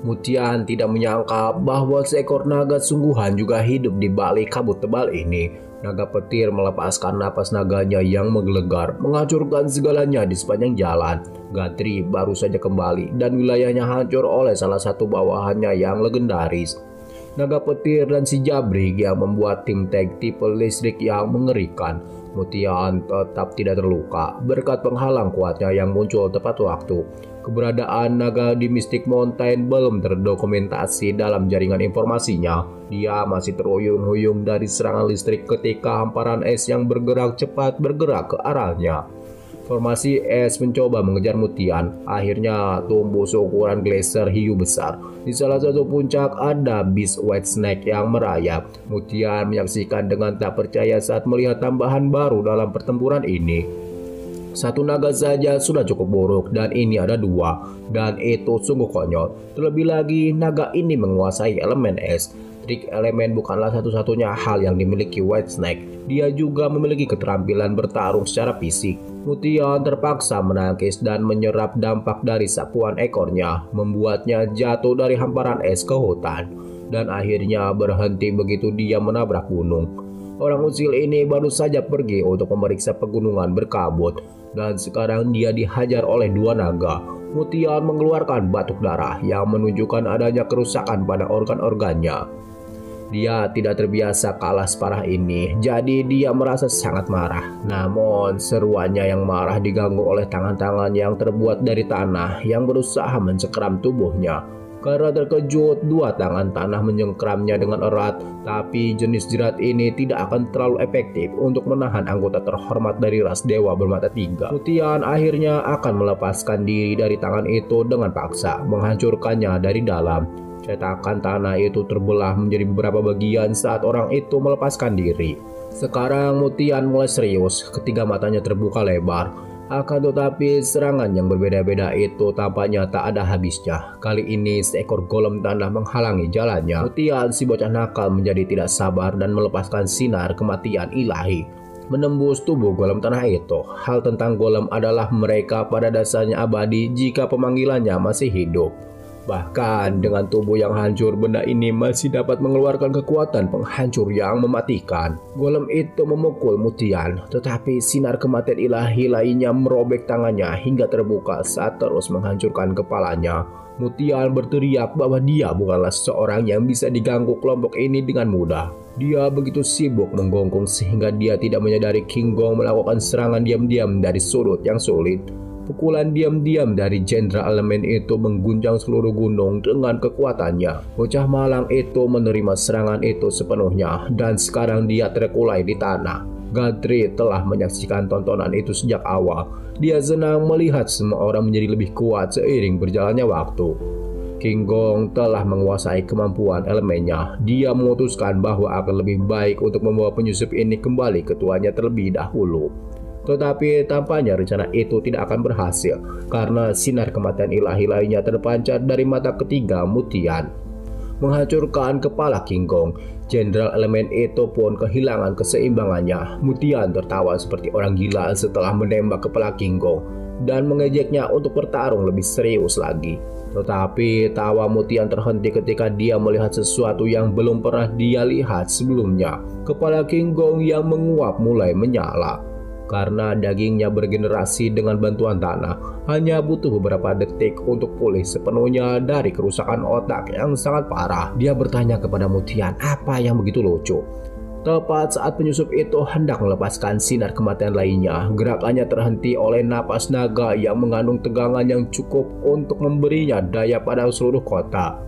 Mutian tidak menyangka bahwa seekor naga sungguhan juga hidup di balik kabut tebal ini. Naga petir melepaskan napas naganya yang menggelegar, menghancurkan segalanya di sepanjang jalan. Gatri baru saja kembali dan wilayahnya hancur oleh salah satu bawahannya yang legendaris. Naga petir dan si Jabrig yang membuat tim tank tipe listrik yang mengerikan. Mutian tetap tidak terluka berkat penghalang kuatnya yang muncul tepat waktu. Keberadaan naga di Mystic Mountain belum terdokumentasi dalam jaringan informasinya. Dia masih terhuyung-huyung dari serangan listrik ketika hamparan es yang bergerak cepat bergerak ke arahnya. Formasi es mencoba mengejar Mutian. Akhirnya tumbuh seukuran glacier hiu besar. Di salah satu puncak ada Beast White Snake yang merayap. Mutian menyaksikan dengan tak percaya saat melihat tambahan baru dalam pertempuran ini. Satu naga saja sudah cukup buruk dan ini ada dua. Dan itu sungguh konyol. Terlebih lagi naga ini menguasai elemen es. Trik elemen bukanlah satu-satunya hal yang dimiliki White Snake. Dia juga memiliki keterampilan bertarung secara fisik. Mutian terpaksa menangkis dan menyerap dampak dari sapuan ekornya, membuatnya jatuh dari hamparan es ke hutan. Dan akhirnya berhenti begitu dia menabrak gunung. Orang usil ini baru saja pergi untuk memeriksa pegunungan berkabut. Dan sekarang dia dihajar oleh dua naga. Mutian mengeluarkan batuk darah yang menunjukkan adanya kerusakan pada organ-organnya. Dia tidak terbiasa kalah separah ini, jadi dia merasa sangat marah. Namun seruannya yang marah diganggu oleh tangan-tangan yang terbuat dari tanah yang berusaha mencengkeram tubuhnya. Karena terkejut, dua tangan tanah menyengkeramnya dengan erat, tapi jenis jerat ini tidak akan terlalu efektif untuk menahan anggota terhormat dari ras dewa bermata tiga. Mutian akhirnya akan melepaskan diri dari tangan itu dengan paksa, menghancurkannya dari dalam. Cetakan tanah itu terbelah menjadi beberapa bagian saat orang itu melepaskan diri. Sekarang Mutian mulai serius ketika matanya terbuka lebar. Akan tetapi serangan yang berbeda-beda itu tampaknya tak ada habisnya. Kali ini seekor golem tanah menghalangi jalannya. Mutian si bocah nakal menjadi tidak sabar dan melepaskan sinar kematian ilahi menembus tubuh golem tanah itu. Hal tentang golem adalah mereka pada dasarnya abadi jika pemanggilannya masih hidup. Bahkan dengan tubuh yang hancur, benda ini masih dapat mengeluarkan kekuatan penghancur yang mematikan. Golem itu memukul Mutian, tetapi sinar kematian ilahi lainnya merobek tangannya hingga terbuka saat terus menghancurkan kepalanya. Mutian berteriak bahwa dia bukanlah seorang yang bisa diganggu kelompok ini dengan mudah. Dia begitu sibuk menggonggong sehingga dia tidak menyadari King Gong melakukan serangan diam-diam dari sudut yang sulit. Pukulan diam-diam dari jenderal elemen itu mengguncang seluruh gunung dengan kekuatannya. Bocah malang itu menerima serangan itu sepenuhnya dan sekarang dia terkulai di tanah. Gatri telah menyaksikan tontonan itu sejak awal. Dia senang melihat semua orang menjadi lebih kuat seiring berjalannya waktu. King Gong telah menguasai kemampuan elemennya. Dia memutuskan bahwa akan lebih baik untuk membawa penyusup ini kembali ke tuannya terlebih dahulu. Tetapi tampaknya rencana itu tidak akan berhasil karena sinar kematian ilahi lainnya terpancar dari mata ketiga Mutian, menghancurkan kepala King Gong. Jenderal elemen itu pun kehilangan keseimbangannya. Mutian tertawa seperti orang gila setelah menembak kepala King Gong dan mengejeknya untuk bertarung lebih serius lagi. Tetapi tawa Mutian terhenti ketika dia melihat sesuatu yang belum pernah dia lihat sebelumnya. Kepala King Gong yang menguap mulai menyala. Karena dagingnya bergenerasi dengan bantuan tanah, hanya butuh beberapa detik untuk pulih sepenuhnya dari kerusakan otak yang sangat parah. Dia bertanya kepada Mutian apa yang begitu lucu. Tepat saat penyusup itu hendak melepaskan sinar kematian lainnya, gerakannya terhenti oleh napas naga yang mengandung tegangan yang cukup untuk memberinya daya pada seluruh kota.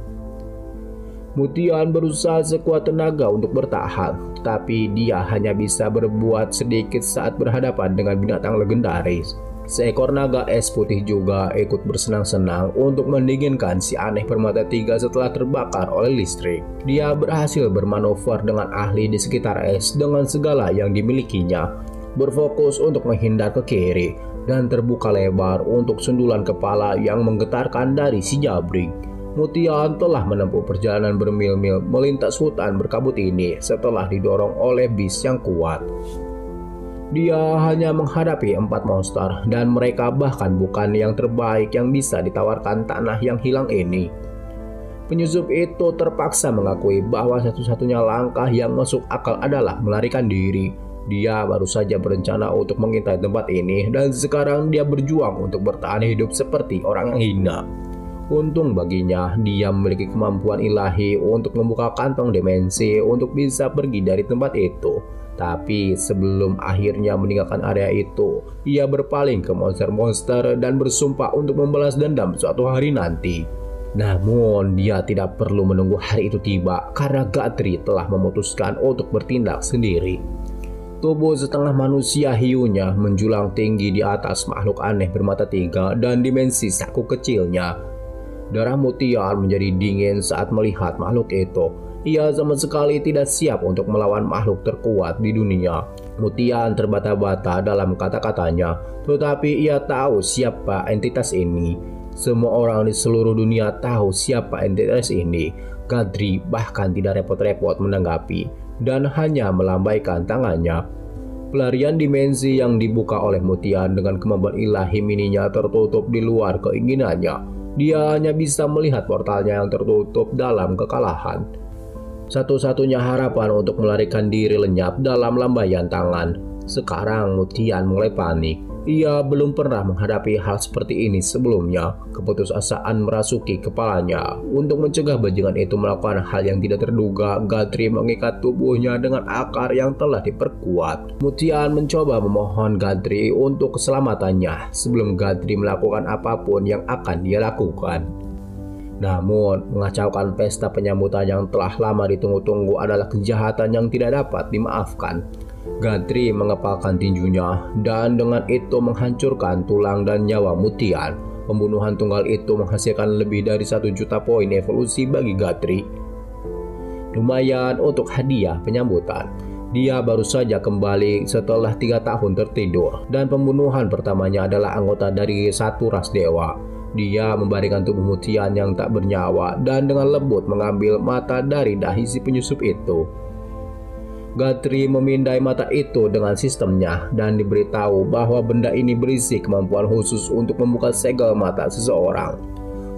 Mutian berusaha sekuat tenaga untuk bertahan, tapi dia hanya bisa berbuat sedikit saat berhadapan dengan binatang legendaris. Seekor naga es putih juga ikut bersenang-senang untuk mendinginkan si aneh bermata tiga setelah terbakar oleh listrik. Dia berhasil bermanuver dengan ahli di sekitar es dengan segala yang dimilikinya, berfokus untuk menghindar ke kiri, dan terbuka lebar untuk sundulan kepala yang menggetarkan dari si Jabrig. Mutian telah menempuh perjalanan bermil-mil melintas hutan berkabut ini setelah didorong oleh bis yang kuat. Dia hanya menghadapi 4 monster dan mereka bahkan bukan yang terbaik yang bisa ditawarkan tanah yang hilang ini. Penyusup itu terpaksa mengakui bahwa satu-satunya langkah yang masuk akal adalah melarikan diri. Dia baru saja berencana untuk mengintai tempat ini dan sekarang dia berjuang untuk bertahan hidup seperti orang yang hina. Untung baginya, dia memiliki kemampuan ilahi untuk membuka kantong dimensi untuk bisa pergi dari tempat itu. Tapi sebelum akhirnya meninggalkan area itu, ia berpaling ke monster-monster dan bersumpah untuk membalas dendam suatu hari nanti. Namun dia tidak perlu menunggu hari itu tiba karena Gatri telah memutuskan untuk bertindak sendiri. Tubuh setengah manusia hiunya menjulang tinggi di atas makhluk aneh bermata tiga dan dimensi saku kecilnya. Darah Mutian menjadi dingin saat melihat makhluk itu. Ia sama sekali tidak siap untuk melawan makhluk terkuat di dunia. Mutian terbata-bata dalam kata-katanya, tetapi ia tahu siapa entitas ini. Semua orang di seluruh dunia tahu siapa entitas ini. Gatri bahkan tidak repot-repot menanggapi dan hanya melambaikan tangannya. Pelarian dimensi yang dibuka oleh Mutian dengan kemampuan ilahi mininya tertutup di luar keinginannya. Dia hanya bisa melihat portalnya yang tertutup dalam kekalahan. Satu-satunya harapan untuk melarikan diri lenyap dalam lambaian tangan. Sekarang Mutian mulai panik. Ia belum pernah menghadapi hal seperti ini sebelumnya. Keputusasaan merasuki kepalanya. Untuk mencegah bajingan itu melakukan hal yang tidak terduga, Gatri mengikat tubuhnya dengan akar yang telah diperkuat. Mutian mencoba memohon Gatri untuk keselamatannya sebelum Gatri melakukan apapun yang akan dia lakukan. Namun, mengacaukan pesta penyambutan yang telah lama ditunggu-tunggu adalah kejahatan yang tidak dapat dimaafkan. Gatri mengepalkan tinjunya dan dengan itu menghancurkan tulang dan nyawa Mutian. Pembunuhan tunggal itu menghasilkan lebih dari 1 juta poin evolusi bagi Gatri. Lumayan untuk hadiah penyambutan. Dia baru saja kembali setelah 3 tahun tertidur dan pembunuhan pertamanya adalah anggota dari satu ras dewa. Dia membaringkan tubuh Mutian yang tak bernyawa dan dengan lembut mengambil mata dari dahi si penyusup itu. Gatri memindai mata itu dengan sistemnya dan diberitahu bahwa benda ini berisi kemampuan khusus untuk membuka segel mata seseorang.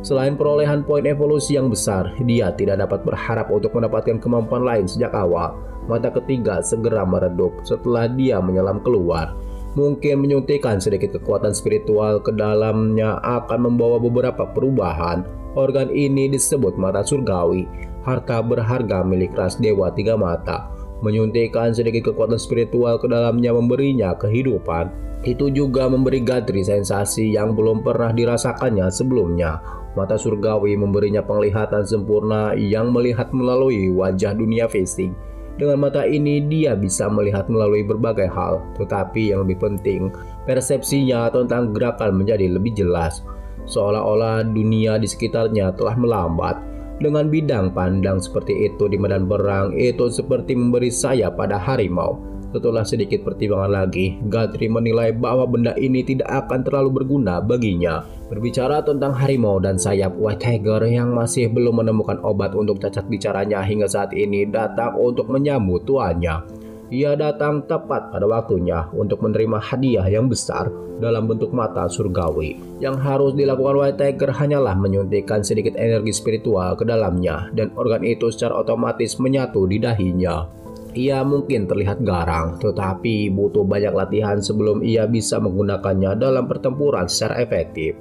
Selain perolehan poin evolusi yang besar, dia tidak dapat berharap untuk mendapatkan kemampuan lain sejak awal. Mata ketiga segera meredup setelah dia menyelam keluar. Mungkin menyuntikkan sedikit kekuatan spiritual ke dalamnya akan membawa beberapa perubahan. Organ ini disebut mata surgawi, harta berharga milik ras dewa 3 mata. Menyuntikkan sedikit kekuatan spiritual ke dalamnya memberinya kehidupan. Itu juga memberi Gatri sensasi yang belum pernah dirasakannya sebelumnya. Mata surgawi memberinya penglihatan sempurna yang melihat melalui wajah dunia fisik. Dengan mata ini dia bisa melihat melalui berbagai hal, tetapi yang lebih penting, persepsinya tentang gerakan menjadi lebih jelas. Seolah-olah dunia di sekitarnya telah melambat. Dengan bidang pandang seperti itu di medan perang, itu seperti memberi sayap pada harimau. Setelah sedikit pertimbangan lagi, Gatri menilai bahwa benda ini tidak akan terlalu berguna baginya. Berbicara tentang harimau dan sayap, White Tiger yang masih belum menemukan obat untuk cacat bicaranya hingga saat ini datang untuk menyambut tuannya. Ia datang tepat pada waktunya untuk menerima hadiah yang besar dalam bentuk mata surgawi. Yang harus dilakukan White Tiger hanyalah menyuntikkan sedikit energi spiritual ke dalamnya dan organ itu secara otomatis menyatu di dahinya. Ia mungkin terlihat garang, tetapi butuh banyak latihan sebelum ia bisa menggunakannya dalam pertempuran secara efektif.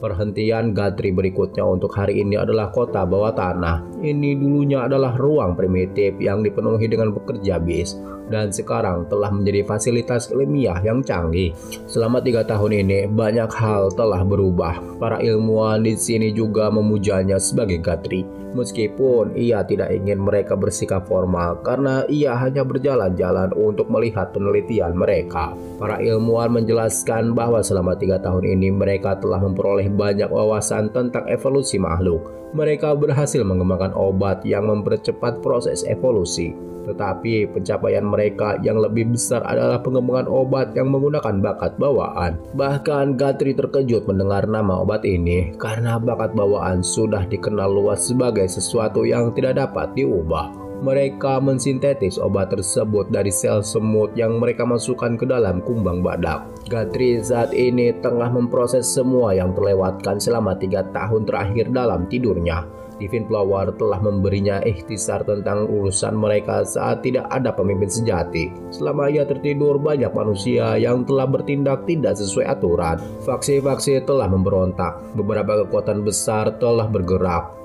Perhentian Gatri berikutnya untuk hari ini adalah kota bawah tanah. Ini dulunya adalah ruang primitif yang dipenuhi dengan pekerja bis dan sekarang telah menjadi fasilitas ilmiah yang canggih. Selama 3 tahun ini banyak hal telah berubah. Para ilmuwan di sini juga memujanya sebagai Gatri, meskipun ia tidak ingin mereka bersikap formal karena ia hanya berjalan-jalan untuk melihat penelitian mereka. Para ilmuwan menjelaskan bahwa selama 3 tahun ini mereka telah memperoleh banyak wawasan tentang evolusi makhluk. Mereka berhasil mengembangkan obat yang mempercepat proses evolusi. Tetapi pencapaian mereka yang lebih besar adalah pengembangan obat yang menggunakan bakat bawaan. Bahkan Gatri terkejut mendengar nama obat ini karena bakat bawaan sudah dikenal luas sebagai sesuatu yang tidak dapat diubah. Mereka mensintetis obat tersebut dari sel semut yang mereka masukkan ke dalam kumbang badak. Guthrie saat ini tengah memproses semua yang terlewatkan selama 3 tahun terakhir dalam tidurnya. Divine Flower telah memberinya ikhtisar tentang urusan mereka saat tidak ada pemimpin sejati. Selama ia tertidur, banyak manusia yang telah bertindak tidak sesuai aturan. Faksi-faksi telah memberontak, beberapa kekuatan besar telah bergerak,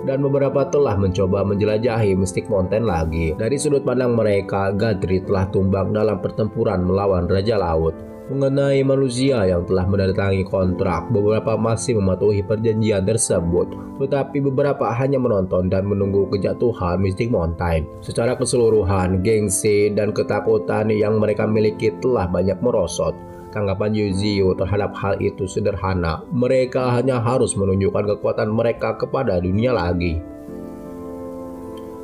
dan beberapa telah mencoba menjelajahi Mystic Mountain lagi. Dari sudut pandang mereka, Guthrie telah tumbang dalam pertempuran melawan Raja Laut. Mengenai manusia yang telah menandatangani kontrak, beberapa masih mematuhi perjanjian tersebut, tetapi beberapa hanya menonton dan menunggu kejatuhan Mystic Mountain. Secara keseluruhan, gengsi dan ketakutan yang mereka miliki telah banyak merosot. Tanggapan Yuzio terhadap hal itu sederhana. Mereka hanya harus menunjukkan kekuatan mereka kepada dunia lagi.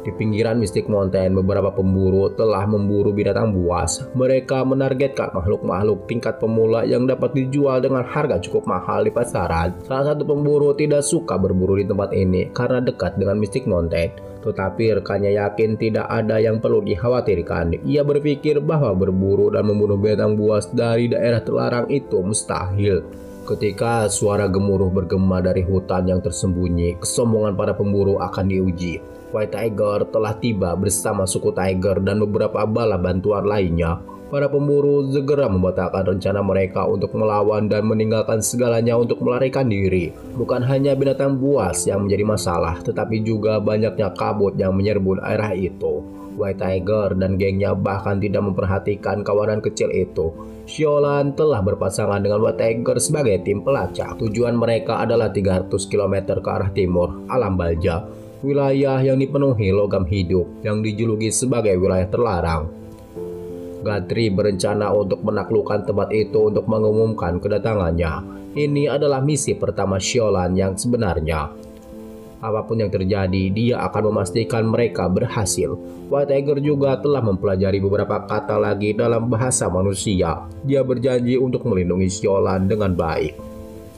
Di pinggiran Mystic Mountain, beberapa pemburu telah memburu binatang buas. Mereka menargetkan makhluk-makhluk tingkat pemula yang dapat dijual dengan harga cukup mahal di pasaran. Salah satu pemburu tidak suka berburu di tempat ini karena dekat dengan Mystic Mountain. Tetapi rekannya yakin tidak ada yang perlu dikhawatirkan. Ia berpikir bahwa berburu dan membunuh binatang buas dari daerah terlarang itu mustahil. Ketika suara gemuruh bergema dari hutan yang tersembunyi, kesombongan para pemburu akan diuji. White Tiger telah tiba bersama suku Tiger dan beberapa bala bantuan lainnya. Para pemburu segera membatalkan rencana mereka untuk melawan dan meninggalkan segalanya untuk melarikan diri. Bukan hanya binatang buas yang menjadi masalah, tetapi juga banyaknya kabut yang menyerbu daerah itu. White Tiger dan gengnya bahkan tidak memperhatikan kawanan kecil itu. Xiaolan telah berpasangan dengan White Tiger sebagai tim pelacak. Tujuan mereka adalah 300 km ke arah timur, Alam Baja, wilayah yang dipenuhi logam hidup yang dijuluki sebagai wilayah terlarang. Guthrie berencana untuk menaklukkan tempat itu untuk mengumumkan kedatangannya. Ini adalah misi pertama Xiaolan yang sebenarnya. Apapun yang terjadi, dia akan memastikan mereka berhasil. White Tiger juga telah mempelajari beberapa kata lagi dalam bahasa manusia. Dia berjanji untuk melindungi Xiaolan dengan baik.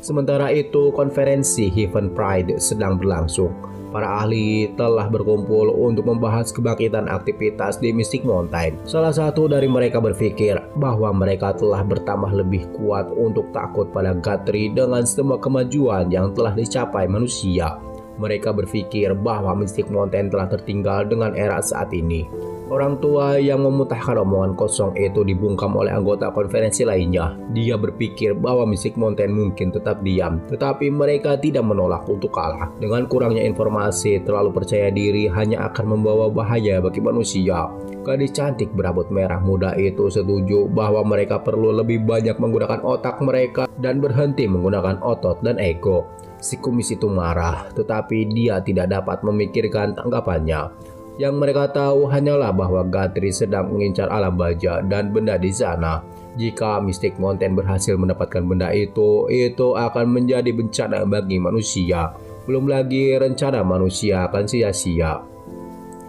Sementara itu, konferensi Heaven Pride sedang berlangsung. Para ahli telah berkumpul untuk membahas kebangkitan aktivitas di Mystic Mountain. Salah satu dari mereka berpikir bahwa mereka telah bertambah lebih kuat untuk takut pada Guthrie dengan semua kemajuan yang telah dicapai manusia. Mereka berpikir bahwa Mystic Mountain telah tertinggal dengan era saat ini. Orang tua yang memutahkan omongan kosong itu dibungkam oleh anggota konferensi lainnya. Dia berpikir bahwa Mystic Mountain mungkin tetap diam, tetapi mereka tidak menolak untuk kalah. Dengan kurangnya informasi, terlalu percaya diri hanya akan membawa bahaya bagi manusia. Gadis cantik berambut merah muda itu setuju bahwa mereka perlu lebih banyak menggunakan otak mereka dan berhenti menggunakan otot dan ego. Si kumis itu marah, tetapi dia tidak dapat memikirkan tanggapannya. Yang mereka tahu hanyalah bahwa Guthrie sedang mengincar alam baja dan benda di sana. Jika Mystic Mountain berhasil mendapatkan benda itu akan menjadi bencana bagi manusia. Belum lagi rencana manusia akan sia-sia.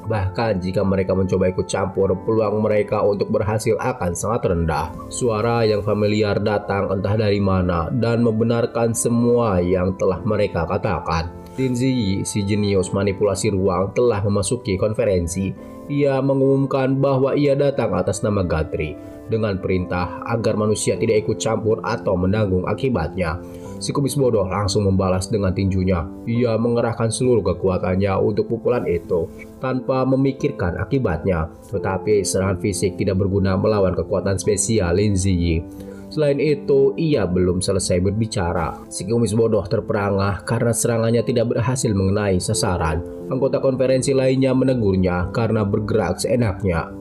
Bahkan jika mereka mencoba ikut campur, peluang mereka untuk berhasil akan sangat rendah. Suara yang familiar datang entah dari mana dan membenarkan semua yang telah mereka katakan. Lin Ziyi, si jenius manipulasi ruang, telah memasuki konferensi. Ia mengumumkan bahwa ia datang atas nama Guthrie dengan perintah agar manusia tidak ikut campur atau menanggung akibatnya. Si kumis bodoh langsung membalas dengan tinjunya. Ia mengerahkan seluruh kekuatannya untuk pukulan itu tanpa memikirkan akibatnya. Tetapi serangan fisik tidak berguna melawan kekuatan spesial Lin Ziyi. Selain itu, ia belum selesai berbicara. Si kumis bodoh terperangah karena serangannya tidak berhasil mengenai sasaran. Anggota konferensi lainnya menegurnya karena bergerak seenaknya.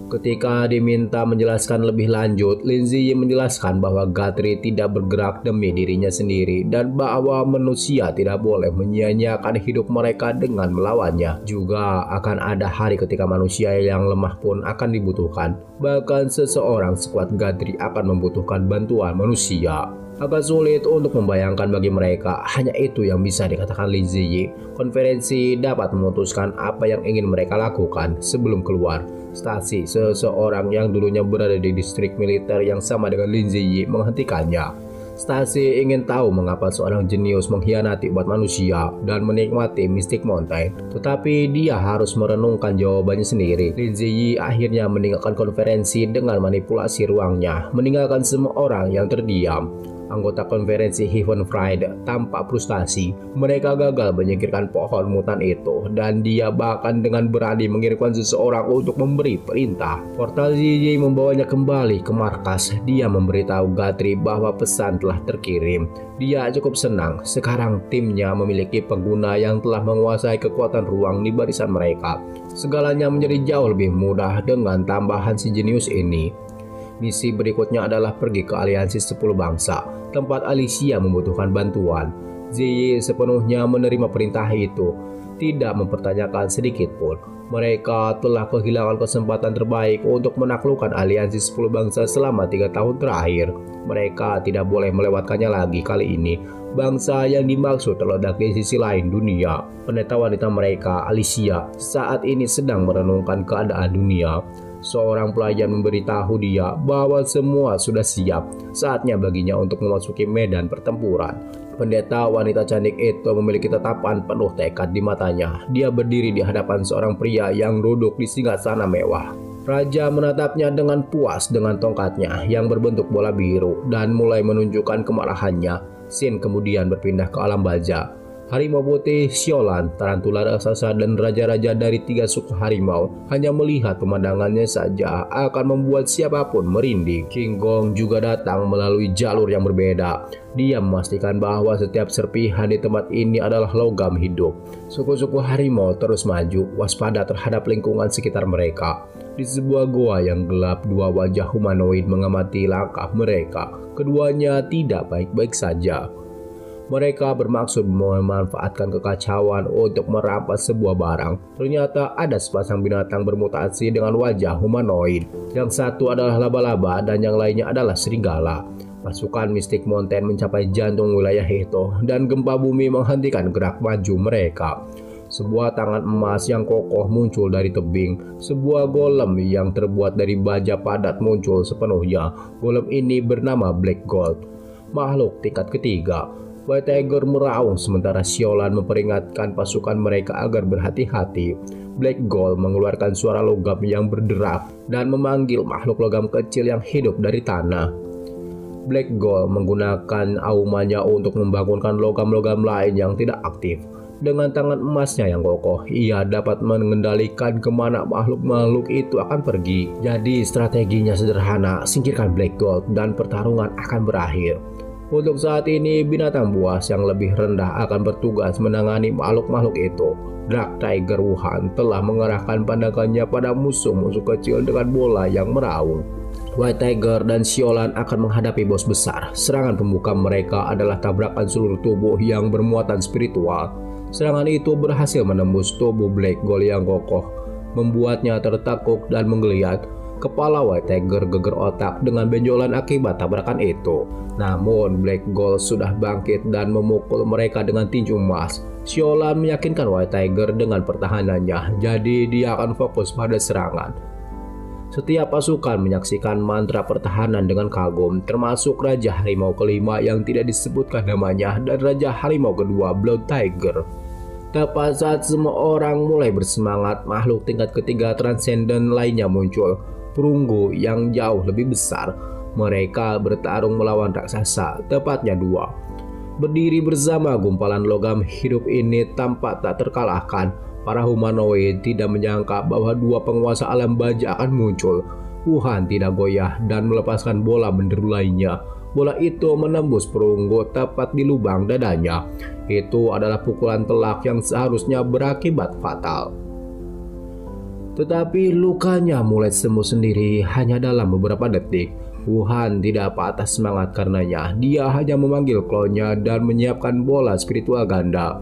Ketika diminta menjelaskan lebih lanjut, Lin Ziyi menjelaskan bahwa Guthrie tidak bergerak demi dirinya sendiri dan bahwa manusia tidak boleh menyia-nyiakan hidup mereka dengan melawannya. Juga akan ada hari ketika manusia yang lemah pun akan dibutuhkan. Bahkan seseorang sekuat Guthrie akan membutuhkan bantuan manusia. Agak sulit untuk membayangkan bagi mereka, hanya itu yang bisa dikatakan Lin Ziyi. Konferensi dapat memutuskan apa yang ingin mereka lakukan sebelum keluar. Stasi, seseorang yang dulunya berada di distrik militer yang sama dengan Lin Ziyi, menghentikannya. Stacy ingin tahu mengapa seorang jenius mengkhianati umat manusia dan menikmati Mystic Mountain, tetapi dia harus merenungkan jawabannya sendiri. Lin Ziyi akhirnya meninggalkan konferensi dengan manipulasi ruangnya, meninggalkan semua orang yang terdiam. Anggota konferensi Heaven Pride tampak frustasi. Mereka gagal menyingkirkan pohon mutan itu, dan dia bahkan dengan berani mengirimkan seseorang untuk memberi perintah. Portal Ziyi membawanya kembali ke markas. Dia memberitahu Gatri bahwa pesan telah terkirim. Dia cukup senang. Sekarang timnya memiliki pengguna yang telah menguasai kekuatan ruang di barisan mereka. Segalanya menjadi jauh lebih mudah dengan tambahan si jenius ini. Misi berikutnya adalah pergi ke aliansi 10 bangsa, tempat Alicia membutuhkan bantuan. Ziyi sepenuhnya menerima perintah itu, tidak mempertanyakan sedikit pun. Mereka telah kehilangan kesempatan terbaik untuk menaklukkan aliansi 10 bangsa selama 3 tahun terakhir. Mereka tidak boleh melewatkannya lagi kali ini. Bangsa yang dimaksud terletak di sisi lain dunia. Pendeta wanita mereka, Alicia, saat ini sedang merenungkan keadaan dunia. Seorang pelayan memberitahu dia bahwa semua sudah siap. Saatnya baginya untuk memasuki medan pertempuran. Pendeta wanita cantik itu memiliki tatapan penuh tekad di matanya. Dia berdiri di hadapan seorang pria yang duduk di singgasana mewah. Raja menatapnya dengan puas dengan tongkatnya yang berbentuk bola biru dan mulai menunjukkan kemarahannya. Sin kemudian berpindah ke alam baja. Harimau putih, Siolan, tarantula raksasa, dan raja-raja dari 3 suku harimau hanya melihat pemandangannya saja akan membuat siapapun merinding. King Gong juga datang melalui jalur yang berbeda. Dia memastikan bahwa setiap serpihan di tempat ini adalah logam hidup. Suku-suku harimau terus maju, waspada terhadap lingkungan sekitar mereka. Di sebuah goa yang gelap, 2 wajah humanoid mengamati langkah mereka. Keduanya tidak baik-baik saja. Mereka bermaksud memanfaatkan kekacauan untuk merampas sebuah barang. Ternyata ada sepasang binatang bermutasi dengan wajah humanoid. Yang satu adalah laba-laba dan yang lainnya adalah serigala. Pasukan Mystic Mountain mencapai jantung wilayah itu dan gempa bumi menghentikan gerak maju mereka. Sebuah tangan emas yang kokoh muncul dari tebing. Sebuah golem yang terbuat dari baja padat muncul sepenuhnya. Golem ini bernama Black Gold, makhluk tingkat ketiga. White Tiger meraung sementara Siolan memperingatkan pasukan mereka agar berhati-hati. Black Gold mengeluarkan suara logam yang berderak dan memanggil makhluk logam kecil yang hidup dari tanah. Black Gold menggunakan aumannya untuk membangunkan logam-logam lain yang tidak aktif. Dengan tangan emasnya yang kokoh, ia dapat mengendalikan kemana makhluk-makhluk itu akan pergi. Jadi strateginya sederhana, singkirkan Black Gold dan pertarungan akan berakhir. Untuk saat ini, binatang buas yang lebih rendah akan bertugas menangani makhluk-makhluk itu. Dark Tiger Wuhan telah mengarahkan pandangannya pada musuh-musuh kecil dengan bola yang meraung. White Tiger dan Siolan akan menghadapi bos besar. Serangan pembuka mereka adalah tabrakan seluruh tubuh yang bermuatan spiritual. Serangan itu berhasil menembus tubuh Black Gold yang kokoh, membuatnya tertakuk dan menggeliat. Kepala White Tiger geger otak dengan benjolan akibat tabrakan itu. Namun Black Gold sudah bangkit dan memukul mereka dengan tinju emas. Siolan meyakinkan White Tiger dengan pertahanannya, jadi dia akan fokus pada serangan. Setiap pasukan menyaksikan mantra pertahanan dengan kagum, termasuk Raja Harimau kelima yang tidak disebutkan namanya dan Raja Harimau kedua, Blood Tiger. Tepat saat semua orang mulai bersemangat, makhluk tingkat ketiga transenden lainnya muncul. Perunggu yang jauh lebih besar. Mereka bertarung melawan raksasa, tepatnya 2. Berdiri bersama gumpalan logam hidup ini tampak tak terkalahkan. Para humanoid tidak menyangka bahwa 2 penguasa alam baja akan muncul. Wuhan tidak goyah dan melepaskan bola menderu lainnya. Bola itu menembus perunggu tepat di lubang dadanya. Itu adalah pukulan telak yang seharusnya berakibat fatal. Tetapi lukanya mulai sembuh sendiri hanya dalam beberapa detik. Wuhan tidak patah semangat karenanya. Dia hanya memanggil klonnya dan menyiapkan bola spiritual ganda.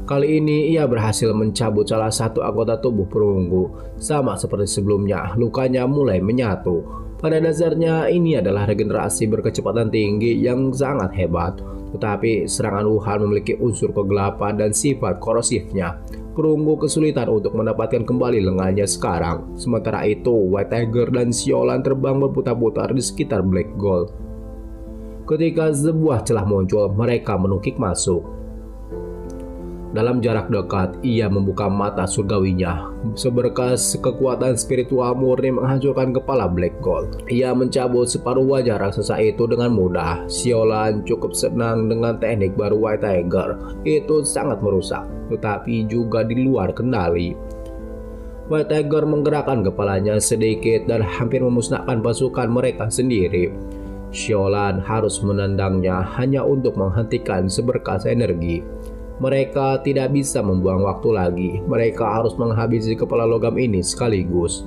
Kali ini ia berhasil mencabut salah satu anggota tubuh perunggu. Sama seperti sebelumnya, lukanya mulai menyatu. Pada dasarnya ini adalah regenerasi berkecepatan tinggi yang sangat hebat. Tetapi serangan Wuhan memiliki unsur kegelapan dan sifat korosifnya. Perunggu kesulitan untuk mendapatkan kembali lengannya sekarang. Sementara itu, White Tiger dan Siolan terbang berputar-putar di sekitar Black Gold. Ketika sebuah celah muncul, mereka menukik masuk. Dalam jarak dekat, ia membuka mata surgawinya. Seberkas kekuatan spiritual murni menghancurkan kepala Black Gold. Ia mencabut separuh wajah raksasa itu dengan mudah. Siolan cukup senang dengan teknik baru White Tiger. Itu sangat merusak, tetapi juga di luar kendali. White Tiger menggerakkan kepalanya sedikit dan hampir memusnahkan pasukan mereka sendiri. Siolan harus menendangnya hanya untuk menghentikan seberkas energi. Mereka tidak bisa membuang waktu lagi. Mereka harus menghabisi kepala logam ini sekaligus.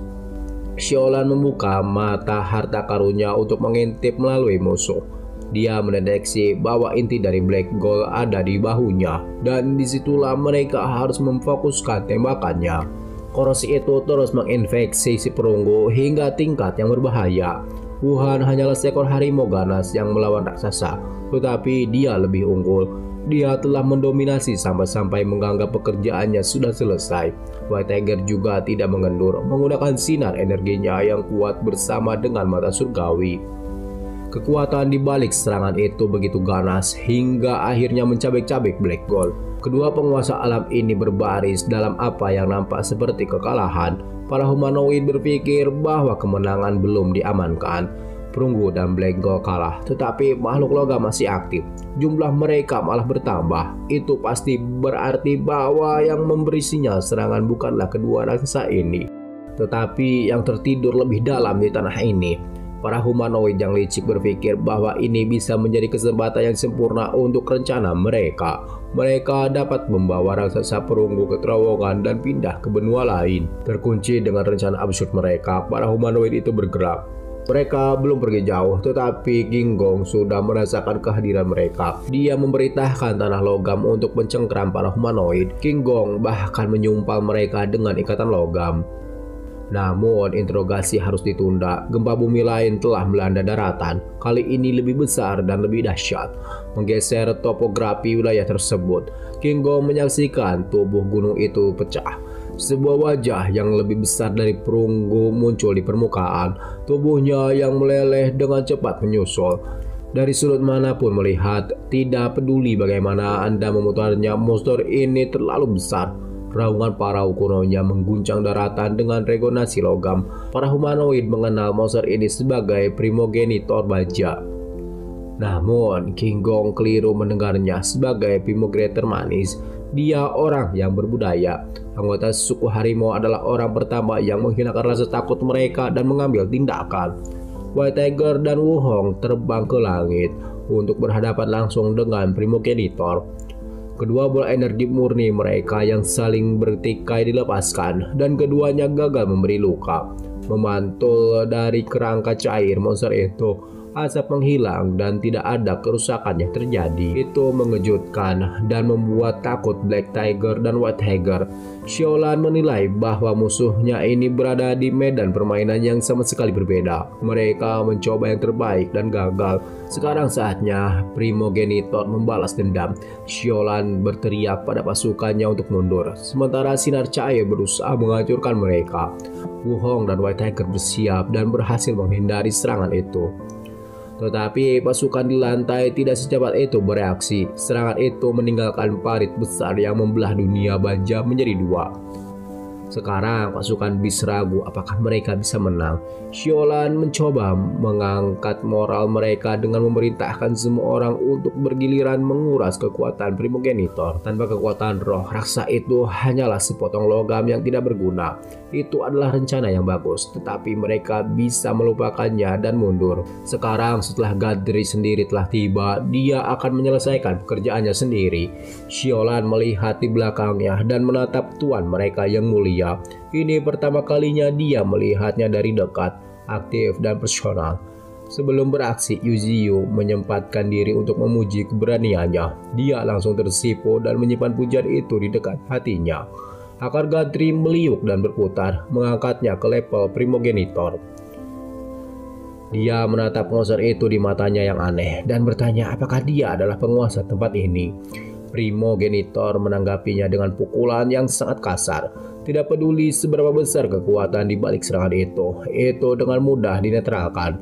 Siolan membuka mata harta karunnya untuk mengintip melalui musuh. Dia mendeteksi bahwa inti dari Black Gold ada di bahunya, dan disitulah mereka harus memfokuskan tembakannya. Korosi itu terus menginfeksi si perunggu hingga tingkat yang berbahaya. Wuhan hanyalah seekor harimau ganas yang melawan raksasa, tetapi dia lebih unggul. Dia telah mendominasi sampai-sampai menganggap pekerjaannya sudah selesai. White Tiger juga tidak mengendur, menggunakan sinar energinya yang kuat bersama dengan mata surgawi. Kekuatan di balik serangan itu begitu ganas hingga akhirnya mencabik-cabik Black Gold. Kedua penguasa alam ini berbaris dalam apa yang nampak seperti kekalahan. Para humanoid berpikir bahwa kemenangan belum diamankan. Perunggu dan Black Gold kalah, tetapi makhluk logam masih aktif. Jumlah mereka malah bertambah. Itu pasti berarti bahwa yang memberi sinyal serangan bukanlah kedua raksasa ini, tetapi yang tertidur lebih dalam di tanah ini. Para humanoid yang licik berpikir bahwa ini bisa menjadi kesempatan yang sempurna untuk rencana mereka. Mereka dapat membawa raksasa perunggu ke terowongan dan pindah ke benua lain. Terkunci dengan rencana absurd mereka, para humanoid itu bergerak. Mereka belum pergi jauh, tetapi King Gong sudah merasakan kehadiran mereka. Dia memerintahkan tanah logam untuk mencengkeram para humanoid. King Gong bahkan menyumpal mereka dengan ikatan logam. Namun, interogasi harus ditunda. Gempa bumi lain telah melanda daratan. Kali ini lebih besar dan lebih dahsyat, menggeser topografi wilayah tersebut. King Gong menyaksikan tubuh gunung itu pecah. Sebuah wajah yang lebih besar dari perunggu muncul di permukaan. Tubuhnya yang meleleh dengan cepat menyusul. Dari sudut manapun melihat, tidak peduli bagaimana Anda memutarnya, monster ini terlalu besar. Raungan parau kunonya mengguncang daratan dengan resonansi logam. Para humanoid mengenal monster ini sebagai primogenitor baja. Namun, King Gong keliru mendengarnya sebagai primogenitor manis. Dia orang yang berbudaya. Anggota suku harimau adalah orang pertama yang menghilangkan rasa takut mereka dan mengambil tindakan. White Tiger dan Wu Hong terbang ke langit untuk berhadapan langsung dengan primogenitor. Kedua bola energi murni mereka yang saling bertikai dilepaskan, dan keduanya gagal memberi luka. Memantul dari kerangka cair monster itu, asap menghilang dan tidak ada kerusakan yang terjadi. Itu mengejutkan dan membuat takut Black Tiger dan White Tiger. Siolan menilai bahwa musuhnya ini berada di medan permainan yang sama sekali berbeda. Mereka mencoba yang terbaik dan gagal. Sekarang saatnya primogenitor membalas dendam. Siolan berteriak pada pasukannya untuk mundur, sementara sinar cahaya berusaha menghancurkan mereka. Wu Hong dan White Tiger bersiap dan berhasil menghindari serangan itu. Tetapi pasukan di lantai tidak secepat itu bereaksi. Serangan itu meninggalkan parit besar yang membelah dunia baja menjadi dua. Sekarang pasukan bis ragu apakah mereka bisa menang. Siolan mencoba mengangkat moral mereka dengan memerintahkan semua orang untuk bergiliran menguras kekuatan primogenitor. Tanpa kekuatan roh, raksa itu hanyalah sepotong logam yang tidak berguna. Itu adalah rencana yang bagus, tetapi mereka bisa melupakannya dan mundur. Sekarang setelah Gadri sendiri telah tiba, dia akan menyelesaikan pekerjaannya sendiri. Siolan melihat di belakangnya dan menatap tuan mereka yang mulia. Ini pertama kalinya dia melihatnya dari dekat, aktif dan personal. Sebelum beraksi, Yuziu menyempatkan diri untuk memuji keberaniannya. Dia langsung tersipu dan menyimpan pujian itu di dekat hatinya. Akar Gadri meliuk dan berputar, mengangkatnya ke level primogenitor. Dia menatap monster itu di matanya yang aneh dan bertanya apakah dia adalah penguasa tempat ini. Primogenitor menanggapinya dengan pukulan yang sangat kasar. Tidak peduli seberapa besar kekuatan di balik serangan itu dengan mudah dinetralkan.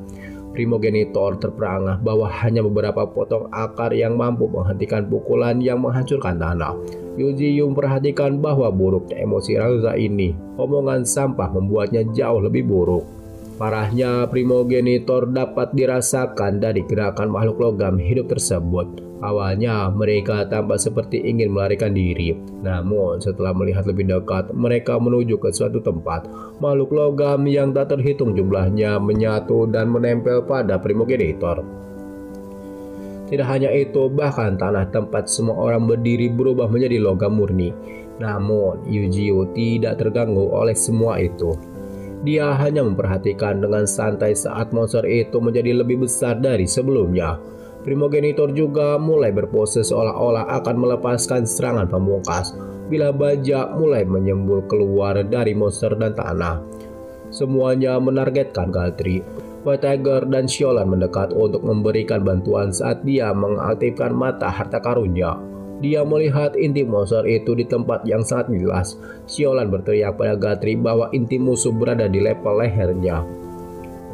Primogenitor terperangah bahwa hanya beberapa potong akar yang mampu menghentikan pukulan yang menghancurkan tanah. Yujiyu memperhatikan bahwa buruknya emosi raksasa ini, omongan sampah membuatnya jauh lebih buruk. Parahnya primogenitor dapat dirasakan dari gerakan makhluk logam hidup tersebut. Awalnya mereka tampak seperti ingin melarikan diri, namun setelah melihat lebih dekat, mereka menuju ke suatu tempat. Makhluk logam yang tak terhitung jumlahnya menyatu dan menempel pada primogenitor. Tidak hanya itu, bahkan tanah tempat semua orang berdiri berubah menjadi logam murni. Namun Yujiyu tidak terganggu oleh semua itu. Dia hanya memperhatikan dengan santai saat monster itu menjadi lebih besar dari sebelumnya. Primogenitor juga mulai berpose seolah-olah akan melepaskan serangan pamungkas bila baja mulai menyembul keluar dari monster dan tanah. Semuanya menargetkan Gatri. White Tiger dan Siolan mendekat untuk memberikan bantuan saat dia mengaktifkan mata harta karunnya. Dia melihat inti monster itu di tempat yang sangat jelas. Siolan berteriak pada Gatri bahwa inti musuh berada di level lehernya.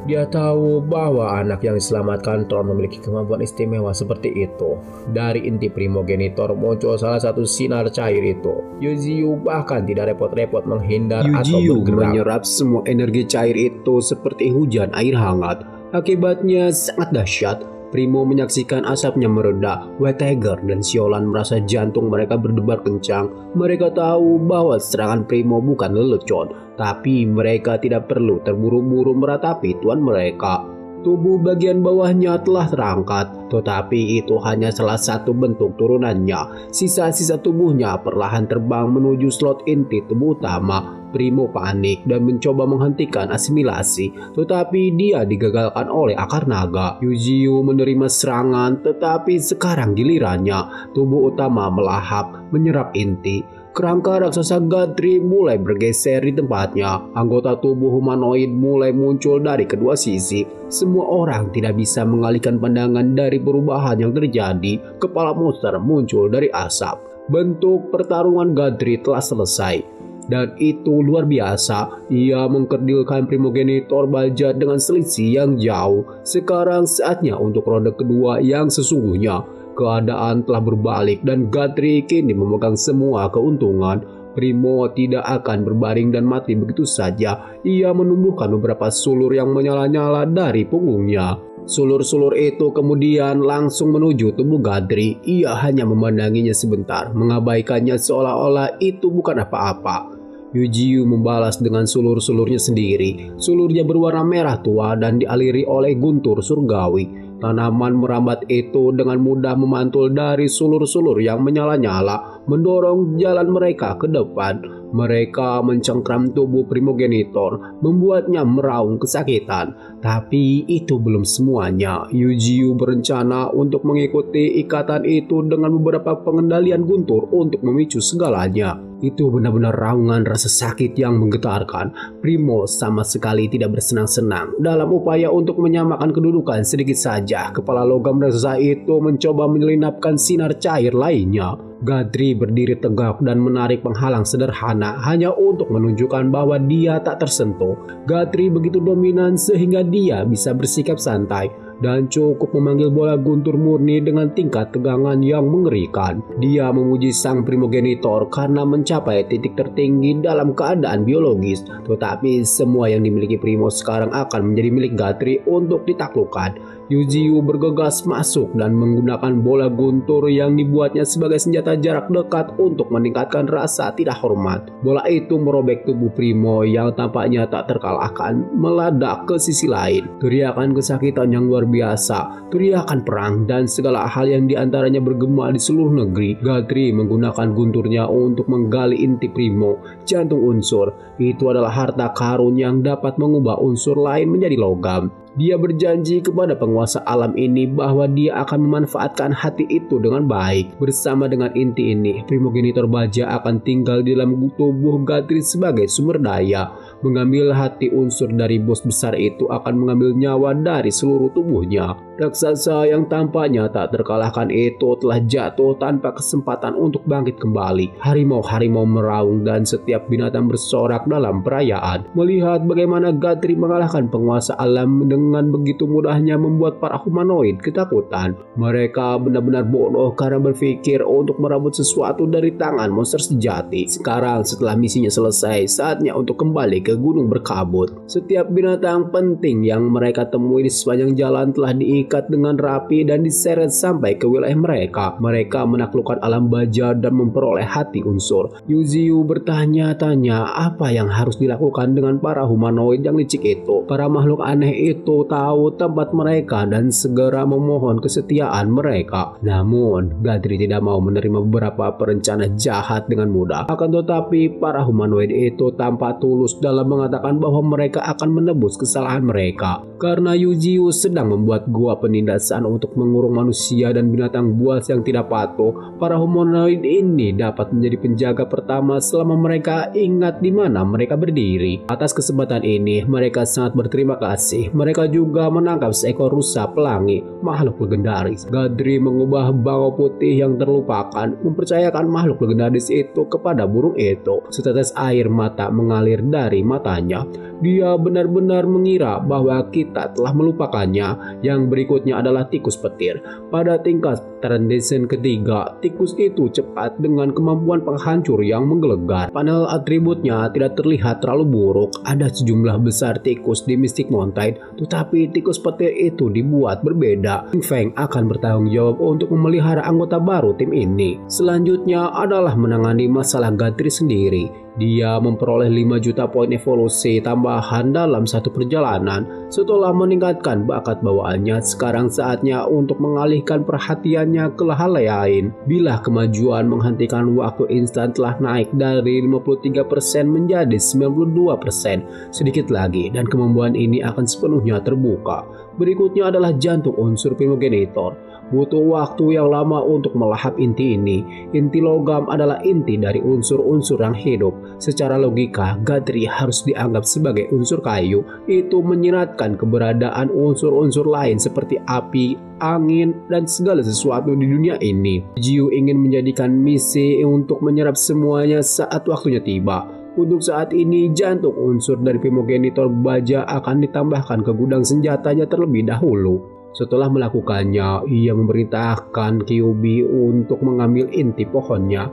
Dia tahu bahwa anak yang diselamatkan telah memiliki kemampuan istimewa seperti itu. Dari inti primogenitor muncul salah satu sinar cair itu. Yujiyu bahkan tidak repot-repot menghindar atau bergerak. Menyerap semua energi cair itu seperti hujan air hangat. Akibatnya sangat dahsyat. Primo menyaksikan asapnya mereda. White Tiger dan Siolan merasa jantung mereka berdebar kencang. Mereka tahu bahwa serangan Primo bukan lelucon, tapi mereka tidak perlu terburu-buru meratapi tuan mereka. Tubuh bagian bawahnya telah terangkat, tetapi itu hanya salah satu bentuk turunannya. Sisa-sisa tubuhnya perlahan terbang menuju slot inti tubuh utama. Primo panik dan mencoba menghentikan asimilasi, tetapi dia digagalkan oleh akar naga. Yujiyu menerima serangan, tetapi sekarang gilirannya. Tubuh utama melahap, menyerap inti. Kerangka raksasa Gatri mulai bergeser di tempatnya. Anggota tubuh humanoid mulai muncul dari kedua sisi. Semua orang tidak bisa mengalihkan pandangan dari perubahan yang terjadi. Kepala monster muncul dari asap. Bentuk pertarungan Gatri telah selesai. Dan itu luar biasa. Ia mengkerdilkan primogenitor baja dengan selisih yang jauh. Sekarang saatnya untuk ronde kedua yang sesungguhnya. Keadaan telah berbalik dan Gatri kini memegang semua keuntungan. Primo tidak akan berbaring dan mati begitu saja. Ia menumbuhkan beberapa sulur yang menyala-nyala dari punggungnya. Sulur-sulur itu kemudian langsung menuju tubuh Gatri. Ia hanya memandanginya sebentar, mengabaikannya seolah-olah itu bukan apa-apa. Yujiyu membalas dengan sulur-sulurnya sendiri. Sulurnya berwarna merah tua dan dialiri oleh guntur surgawi. Tanaman merambat itu dengan mudah memantul dari sulur-sulur yang menyala-nyala, mendorong jalan mereka ke depan. Mereka mencengkram tubuh primogenitor, membuatnya meraung kesakitan. Tapi itu belum semuanya. Yujiyu berencana untuk mengikuti ikatan itu dengan beberapa pengendalian guntur untuk memicu segalanya. Itu benar-benar raungan rasa sakit yang menggetarkan. Primo sama sekali tidak bersenang-senang. Dalam upaya untuk menyamakan kedudukan sedikit saja, kepala logam raksasa itu mencoba menyelinapkan sinar cair lainnya. Gatri berdiri tegak dan menarik penghalang sederhana hanya untuk menunjukkan bahwa dia tak tersentuh. Gatri begitu dominan sehingga dia bisa bersikap santai dan cukup memanggil bola guntur murni dengan tingkat tegangan yang mengerikan. Dia memuji sang primogenitor karena mencapai titik tertinggi dalam keadaan biologis. Tetapi semua yang dimiliki Primo sekarang akan menjadi milik Gatri untuk ditaklukkan. Yujiyu bergegas masuk dan menggunakan bola guntur yang dibuatnya sebagai senjata jarak dekat untuk meningkatkan rasa tidak hormat. Bola itu merobek tubuh Primo yang tampaknya tak terkalahkan, meledak ke sisi lain. Teriakan kesakitan yang luar biasa, teriakan perang dan segala hal yang diantaranya bergema di seluruh negeri. Gatri menggunakan gunturnya untuk menggali inti Primo, jantung unsur. Itu adalah harta karun yang dapat mengubah unsur lain menjadi logam. Dia berjanji kepada penguasa alam ini bahwa dia akan memanfaatkan hati itu dengan baik. Bersama dengan inti ini, primogenitor baja akan tinggal di dalam tubuh Gatri sebagai sumber daya. Mengambil hati unsur dari bos besar itu akan mengambil nyawa dari seluruh tubuhnya. Raksasa yang tampaknya tak terkalahkan itu telah jatuh tanpa kesempatan untuk bangkit kembali. Harimau-harimau meraung dan setiap binatang bersorak dalam perayaan. Melihat bagaimana Gatri mengalahkan penguasa alam dengan begitu mudahnya membuat para humanoid ketakutan. Mereka benar-benar bodoh karena berpikir untuk merebut sesuatu dari tangan monster sejati. Sekarang setelah misinya selesai, saatnya untuk kembali ke gunung berkabut. Setiap binatang penting yang mereka temui di sepanjang jalan telah diikat dengan rapi dan diseret sampai ke wilayah mereka. Mereka menaklukkan alam baja dan memperoleh hati unsur. Yuziu bertanya-tanya apa yang harus dilakukan dengan para humanoid yang licik itu. Para makhluk aneh itu tahu tempat mereka dan segera memohon kesetiaan mereka. Namun, Gatri tidak mau menerima beberapa perencana jahat dengan mudah. Akan tetapi, para humanoid itu tampak tulus dalam mengatakan bahwa mereka akan menebus kesalahan mereka. Karena Yuziu sedang membuat gua penindasan untuk mengurung manusia dan binatang buas yang tidak patuh, para humanoid ini dapat menjadi penjaga pertama selama mereka ingat di mana mereka berdiri. Atas kesempatan ini, mereka sangat berterima kasih. Mereka juga menangkap seekor rusa pelangi, makhluk legendaris. Gatri mengubah bangau putih yang terlupakan, mempercayakan makhluk legendaris itu kepada burung itu. Setetes air mata mengalir dari matanya. Dia benar-benar mengira bahwa kita telah melupakannya. Yang berikutnya adalah tikus petir. Pada tingkat transition ketiga, tikus itu cepat dengan kemampuan penghancur yang menggelegar. Panel atributnya tidak terlihat terlalu buruk. Ada sejumlah besar tikus di Mystic Mountain, tetapi tikus petir itu dibuat berbeda. Feng akan bertanggung jawab untuk memelihara anggota baru tim ini. Selanjutnya adalah menangani masalah Gatri sendiri. Dia memperoleh 5 juta poin evolusi tambahan dalam satu perjalanan. Setelah meningkatkan bakat bawaannya, sekarang saatnya untuk mengalihkan perhatiannya ke hal lain. Bila kemajuan menghentikan waktu instan telah naik dari 53% menjadi 92%. Sedikit lagi dan kemampuan ini akan sepenuhnya terbuka. Berikutnya adalah jantung unsur primogenitor. Butuh waktu yang lama untuk melahap inti ini. Inti logam adalah inti dari unsur-unsur yang hidup. Secara logika, Gatri harus dianggap sebagai unsur kayu. Itu menyiratkan keberadaan unsur-unsur lain seperti api, angin, dan segala sesuatu di dunia ini. Jiu ingin menjadikan misi untuk menyerap semuanya saat waktunya tiba. Untuk saat ini, jantung unsur dari primogenitor baja akan ditambahkan ke gudang senjatanya terlebih dahulu. Setelah melakukannya, ia memerintahkan Kyuubi untuk mengambil inti pohonnya.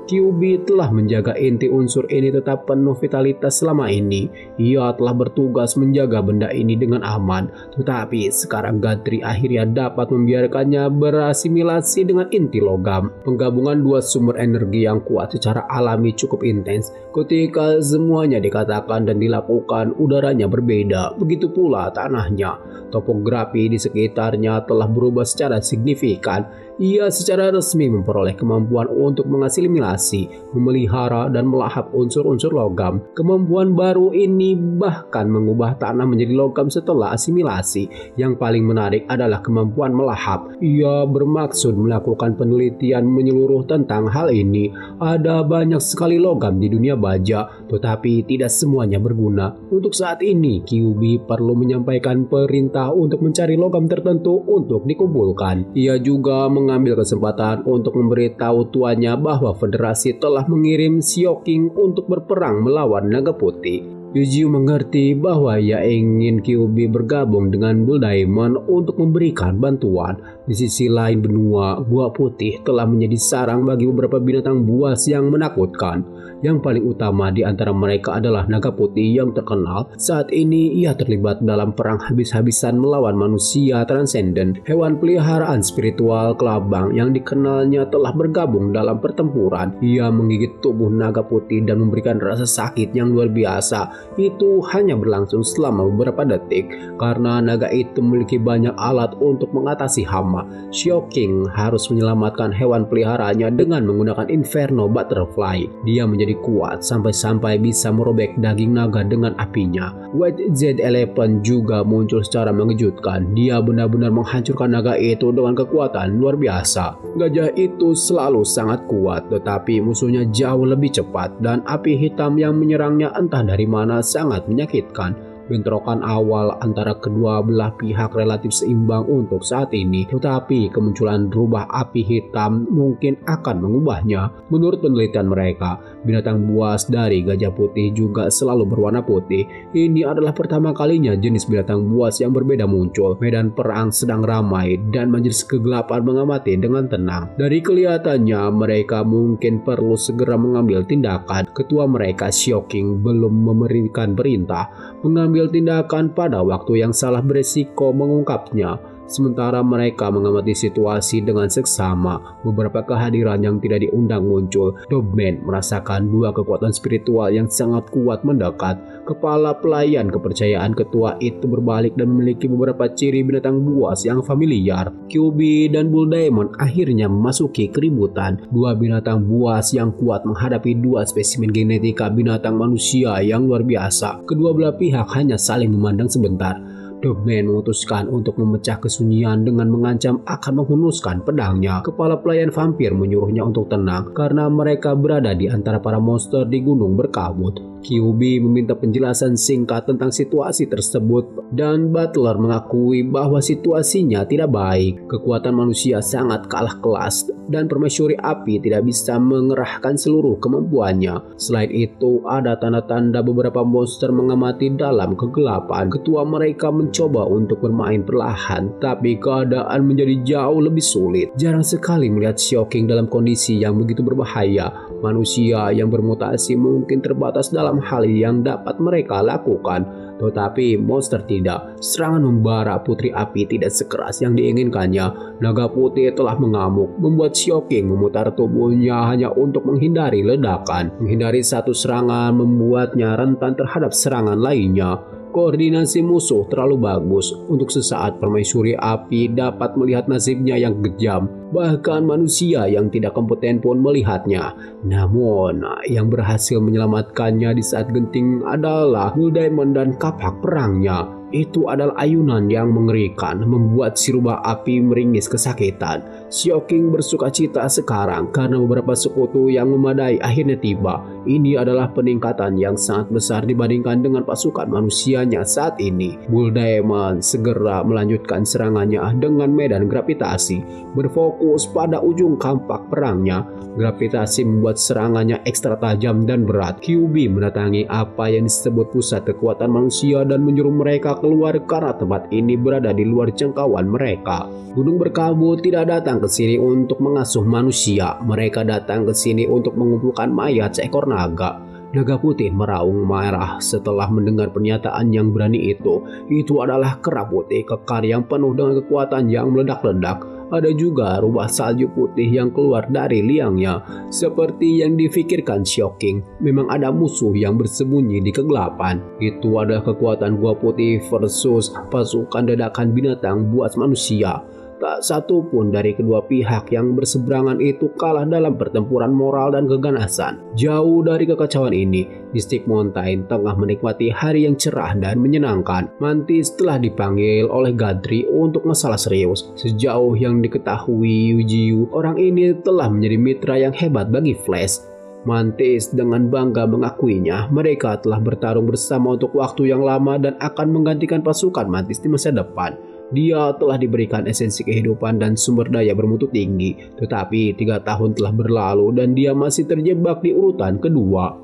Kyuubi telah menjaga inti unsur ini tetap penuh vitalitas selama ini. Ia telah bertugas menjaga benda ini dengan aman. Tetapi sekarang Gatri akhirnya dapat membiarkannya berasimilasi dengan inti logam. Penggabungan dua sumber energi yang kuat secara alami cukup intens. Ketika semuanya dikatakan dan dilakukan, udaranya berbeda. Begitu pula tanahnya. Topografi di sekitarnya telah berubah secara signifikan. Ia secara resmi memperoleh kemampuan untuk mengasimilasi, memelihara, dan melahap unsur-unsur logam. Kemampuan baru ini bahkan mengubah tanah menjadi logam setelah asimilasi. Yang paling menarik adalah kemampuan melahap. Ia bermaksud melakukan penelitian menyeluruh tentang hal ini. Ada banyak sekali logam di dunia baja, tetapi tidak semuanya berguna. Untuk saat ini, Kyuubi perlu menyampaikan perintah untuk mencari logam tertentu untuk dikumpulkan. Ia juga mengambil kesempatan untuk memberitahu tuannya bahwa federasi telah mengirim Sioking untuk berperang melawan naga putih. Yujiu mengerti bahwa ia ingin Kyuubi bergabung dengan Blue Diamond untuk memberikan bantuan. Di sisi lain benua, Gua Putih telah menjadi sarang bagi beberapa binatang buas yang menakutkan. Yang paling utama di antara mereka adalah naga putih yang terkenal. Saat ini ia terlibat dalam perang habis-habisan melawan manusia transenden. Hewan peliharaan spiritual kelabang yang dikenalnya telah bergabung dalam pertempuran. Ia menggigit tubuh naga putih dan memberikan rasa sakit yang luar biasa. Itu hanya berlangsung selama beberapa detik karena naga itu memiliki banyak alat untuk mengatasi hama. Sioking harus menyelamatkan hewan peliharaannya dengan menggunakan Inferno Butterfly. Dia menjadi menjadi kuat sampai-sampai bisa merobek daging naga dengan apinya. White Z11 juga muncul secara mengejutkan. Dia benar-benar menghancurkan naga itu dengan kekuatan luar biasa. Gajah itu selalu sangat kuat, tetapi musuhnya jauh lebih cepat dan api hitam yang menyerangnya entah dari mana sangat menyakitkan. Bentrokan awal antara kedua belah pihak relatif seimbang untuk saat ini, tetapi kemunculan rubah api hitam mungkin akan mengubahnya. Menurut penelitian mereka, binatang buas dari gajah putih juga selalu berwarna putih. Ini adalah pertama kalinya jenis binatang buas yang berbeda muncul. Medan perang sedang ramai dan majelis kegelapan mengamati dengan tenang. Dari kelihatannya mereka mungkin perlu segera mengambil tindakan. Ketua mereka, Shioking, belum memberikan perintah mengambil tindakan pada waktu yang salah beresiko mengungkapnya. Sementara mereka mengamati situasi dengan seksama, beberapa kehadiran yang tidak diundang muncul. Dogman merasakan dua kekuatan spiritual yang sangat kuat mendekat. Kepala pelayan kepercayaan ketua itu berbalik dan memiliki beberapa ciri binatang buas yang familiar. QB dan Bull Diamond akhirnya memasuki keributan. Dua binatang buas yang kuat menghadapi dua spesimen genetika binatang manusia yang luar biasa. Kedua belah pihak hanya saling memandang sebentar. Dogman memutuskan untuk memecah kesunyian dengan mengancam akan menghunuskan pedangnya. Kepala pelayan vampir menyuruhnya untuk tenang karena mereka berada di antara para monster di gunung berkabut. QB meminta penjelasan singkat tentang situasi tersebut dan Butler mengakui bahwa situasinya tidak baik. Kekuatan manusia sangat kalah kelas dan permaisuri api tidak bisa mengerahkan seluruh kemampuannya. Selain itu, ada tanda-tanda beberapa monster mengamati dalam kegelapan. Ketua mereka mencoba untuk bermain perlahan, tapi keadaan menjadi jauh lebih sulit. Jarang sekali melihat Shioking dalam kondisi yang begitu berbahaya. Manusia yang bermutasi mungkin terbatas dalam hal yang dapat mereka lakukan, tetapi monster tidak. Serangan membara Putri Api tidak sekeras yang diinginkannya. Naga putih telah mengamuk, membuat Shioking memutar tubuhnya hanya untuk menghindari ledakan. Menghindari satu serangan membuatnya rentan terhadap serangan lainnya. Koordinasi musuh terlalu bagus untuk sesaat permaisuri api dapat melihat nasibnya yang kejam. Bahkan manusia yang tidak kompeten pun melihatnya. Namun yang berhasil menyelamatkannya di saat genting adalah Bull Diamond dan kapak perangnya. Itu adalah ayunan yang mengerikan, membuat si rubah api meringis kesakitan. Shioking bersuka cita sekarang karena beberapa sekutu yang memadai akhirnya tiba. Ini adalah peningkatan yang sangat besar dibandingkan dengan pasukan manusianya saat ini. Bull Diamond segera melanjutkan serangannya dengan medan gravitasi, berfokus pada ujung kampak perangnya. Gravitasi membuat serangannya ekstra tajam dan berat. QB mendatangi apa yang disebut pusat kekuatan manusia dan menyuruh mereka keluar karena tempat ini berada di luar jangkauan mereka. Gunung berkabut tidak datang ke sini untuk mengasuh manusia. Mereka datang ke sini untuk mengumpulkan mayat seekor naga. Naga putih meraung marah setelah mendengar pernyataan yang berani itu. Itu adalah kera putih kekar yang penuh dengan kekuatan yang meledak-ledak. Ada juga rubah salju putih yang keluar dari liangnya. Seperti yang difikirkan Shioking, memang ada musuh yang bersembunyi di kegelapan. Itu adalah kekuatan gua putih versus pasukan dadakan binatang buas manusia. Tak satu pun dari kedua pihak yang berseberangan itu kalah dalam pertempuran moral dan keganasan. Jauh dari kekacauan ini, Mystic Mountain tengah menikmati hari yang cerah dan menyenangkan. Mantis telah dipanggil oleh Gadri untuk masalah serius. Sejauh yang diketahui Yujiu, orang ini telah menjadi mitra yang hebat bagi Flash. Mantis dengan bangga mengakuinya. Mereka telah bertarung bersama untuk waktu yang lama dan akan menggantikan pasukan Mantis di masa depan. Dia telah diberikan esensi kehidupan dan sumber daya bermutu tinggi, tetapi 3 tahun telah berlalu dan dia masih terjebak di urutan kedua.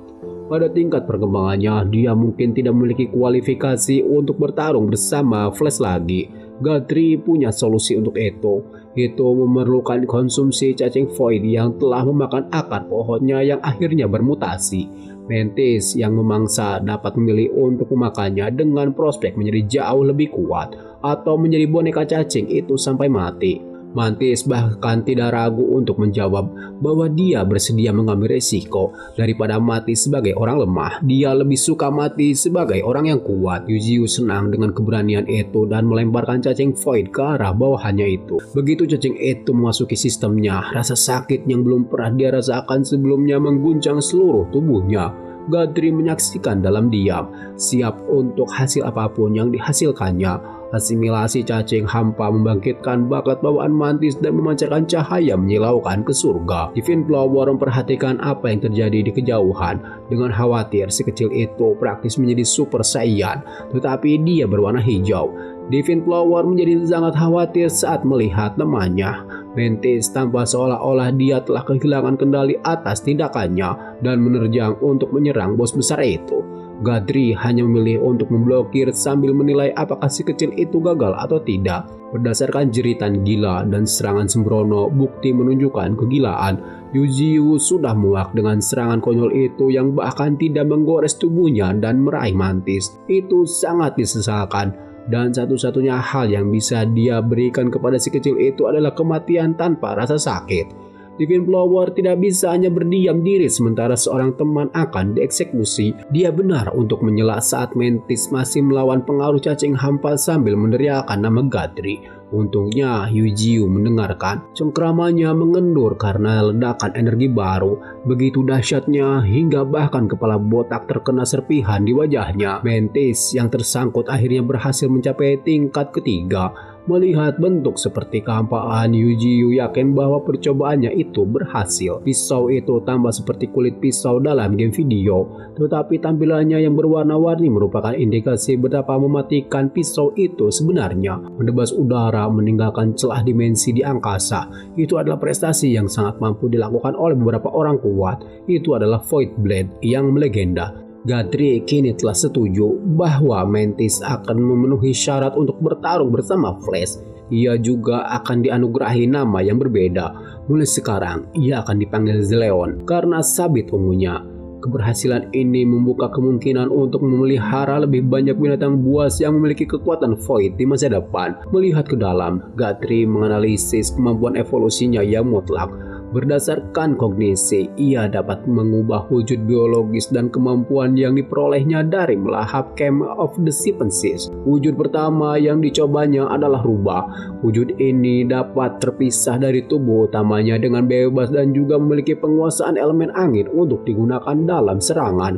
Pada tingkat perkembangannya, dia mungkin tidak memiliki kualifikasi untuk bertarung bersama Flash lagi. Gadri punya solusi untuk itu. Itu memerlukan konsumsi cacing void yang telah memakan akar pohonnya yang akhirnya bermutasi. Mantis yang memangsa dapat memilih untuk memakannya dengan prospek menjadi jauh lebih kuat atau menjadi boneka cacing itu sampai mati. Mantis bahkan tidak ragu untuk menjawab bahwa dia bersedia mengambil resiko. Daripada mati sebagai orang lemah, dia lebih suka mati sebagai orang yang kuat. Yujiu senang dengan keberanian itu dan melemparkan cacing void ke arah bawahannya itu. Begitu cacing itu memasuki sistemnya, rasa sakit yang belum pernah dia rasakan sebelumnya mengguncang seluruh tubuhnya. Gadri menyaksikan dalam diam, siap untuk hasil apapun yang dihasilkannya. Asimilasi cacing hampa membangkitkan bakat bawaan mantis dan memancarkan cahaya menyilaukan ke surga. Divine Flower memperhatikan apa yang terjadi di kejauhan. Dengan khawatir, si kecil itu praktis menjadi Super Saiyan, tetapi dia berwarna hijau. Divine Flower menjadi sangat khawatir saat melihat temannya. Mantis tanpa seolah-olah dia telah kehilangan kendali atas tindakannya dan menerjang untuk menyerang bos besar itu. Gadri hanya memilih untuk memblokir sambil menilai apakah si kecil itu gagal atau tidak. Berdasarkan jeritan gila dan serangan sembrono, bukti menunjukkan kegilaan. Yujiu sudah muak dengan serangan konyol itu yang bahkan tidak menggores tubuhnya dan meraih mantis. Itu sangat disesalkan. Dan satu-satunya hal yang bisa dia berikan kepada si kecil itu adalah kematian tanpa rasa sakit. Divine Flower tidak bisa hanya berdiam diri sementara seorang teman akan dieksekusi. Dia benar untuk menyela saat Mantis masih melawan pengaruh cacing hampa sambil meneriakkan nama Gadri. Untungnya Yujiu mendengarkan. Cengkramannya mengendur karena ledakan energi baru. Begitu dahsyatnya hingga bahkan kepala botak terkena serpihan di wajahnya. Mantis yang tersangkut akhirnya berhasil mencapai tingkat ketiga. Melihat bentuk seperti kehampaan, Yujiu yakin bahwa percobaannya itu berhasil. Pisau itu tambah seperti kulit pisau dalam game video, tetapi tampilannya yang berwarna-warni merupakan indikasi betapa mematikan pisau itu sebenarnya. Menebas udara meninggalkan celah dimensi di angkasa, itu adalah prestasi yang sangat mampu dilakukan oleh beberapa orang kuat. Itu adalah Void Blade yang melegenda. Gadri kini telah setuju bahwa Mantis akan memenuhi syarat untuk bertarung bersama Flash. Ia juga akan dianugerahi nama yang berbeda. Mulai sekarang, ia akan dipanggil Zeleon karena sabit ungunya. Keberhasilan ini membuka kemungkinan untuk memelihara lebih banyak binatang buas yang memiliki kekuatan Void di masa depan. Melihat ke dalam, Gadri menganalisis kemampuan evolusinya yang mutlak. Berdasarkan kognisi, ia dapat mengubah wujud biologis dan kemampuan yang diperolehnya dari melahap Camp of the Seven Seas. Wujud pertama yang dicobanya adalah rubah. Wujud ini dapat terpisah dari tubuh utamanya dengan bebas dan juga memiliki penguasaan elemen angin untuk digunakan dalam serangan.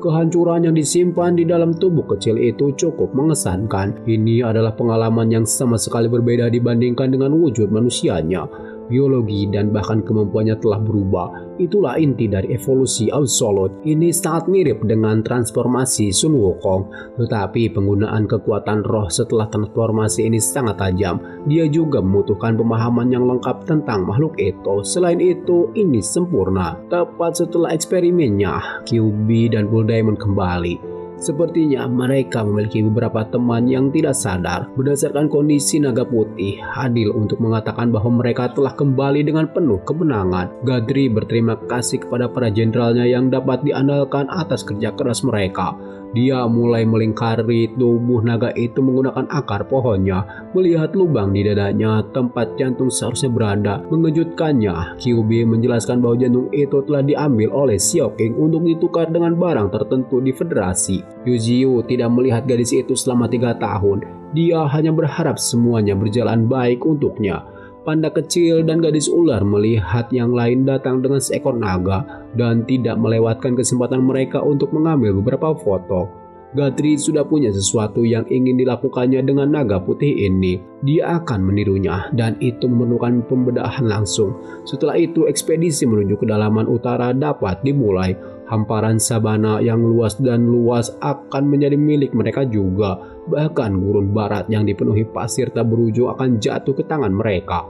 Kehancuran yang disimpan di dalam tubuh kecil itu cukup mengesankan. Ini adalah pengalaman yang sama sekali berbeda dibandingkan dengan wujud manusianya. Biologi dan bahkan kemampuannya telah berubah. Itulah inti dari evolusi Absolute. Ini sangat mirip dengan transformasi Sun Wukong, tetapi penggunaan kekuatan roh setelah transformasi ini sangat tajam. Dia juga membutuhkan pemahaman yang lengkap tentang makhluk itu. Selain itu, ini sempurna. Tepat setelah eksperimennya, QB dan Bull Diamond kembali. Sepertinya mereka memiliki beberapa teman yang tidak sadar. Berdasarkan kondisi naga putih, adil untuk mengatakan bahwa mereka telah kembali dengan penuh kemenangan. Gadri berterima kasih kepada para jenderalnya yang dapat diandalkan atas kerja keras mereka. Dia mulai melingkari tubuh naga itu menggunakan akar pohonnya. Melihat lubang di dadanya, tempat jantung seharusnya berada, mengejutkannya. QB menjelaskan bahwa jantung itu telah diambil oleh Xiao King untuk ditukar dengan barang tertentu di federasi. Yujiu tidak melihat gadis itu selama 3 tahun. Dia hanya berharap semuanya berjalan baik untuknya. Panda kecil dan gadis ular melihat yang lain datang dengan seekor naga dan tidak melewatkan kesempatan mereka untuk mengambil beberapa foto. Gadri sudah punya sesuatu yang ingin dilakukannya dengan naga putih ini. Dia akan menirunya dan itu memerlukan pembedahan langsung. Setelah itu ekspedisi menuju kedalaman utara dapat dimulai. Hamparan sabana yang luas akan menjadi milik mereka juga. Bahkan gurun barat yang dipenuhi pasir tak berujung akan jatuh ke tangan mereka.